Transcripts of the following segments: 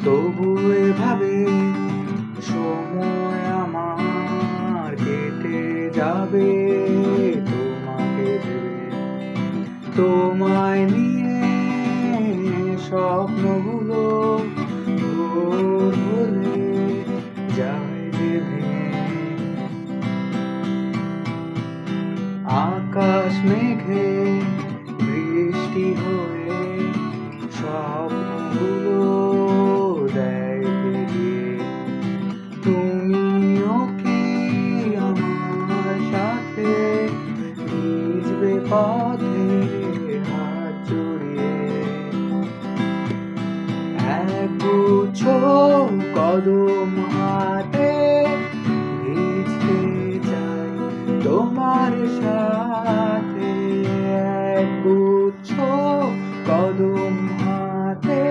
তবু এভাবে সময় আমার কেটে যাবে তোমাকে ভেবে, তোমায় নিয়ে স্বপ্নগুলো ভোর হলে যায় যে ভেঙে। আকাশ মেঘে বৃষ্টি হয়ে স্বপ্নগুলো দেয় ফিরিয়ে। তুমিও কি আমার সাথে ভিজবে পথে হাত জড়িয়ে? একগুচ্ছ কদম হাতে ভিজতে চাই তোমার সাথে, একগুচ্ছ কদম হাতে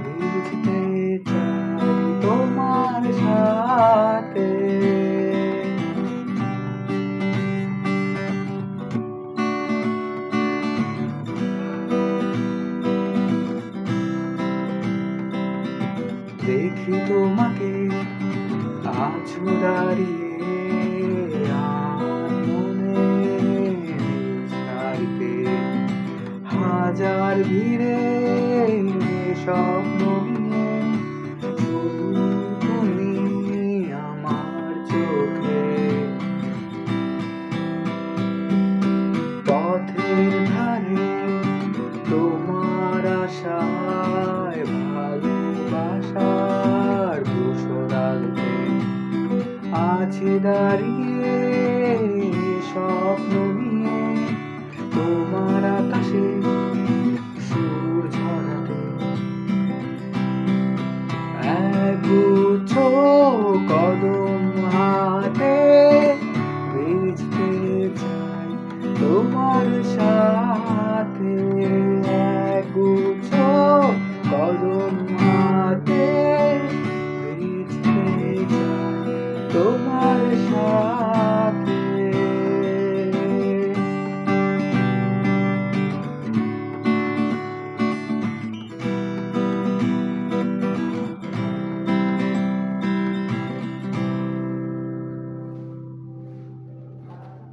ভিজতে চাই তোমার সাথে। দেখি তোমাকে আছো দাঁড়িয়ে আর মনের সারিতে, হাজার ভিড়ে স্বপ্ন নিয়ে শুধু তুমি আমার চোখে। পথের ধারে তোমার আশায় ভালোবাসার ধূসর আলোতে আছি দাঁড়িয়ে স্বপ্ন নিয়ে তোমার আকাশে সুর ঝরাতে। একগুচ্ছ কদম হাতে ভিজতে চাই তোমার সাথে, একগুচ্ছ কদম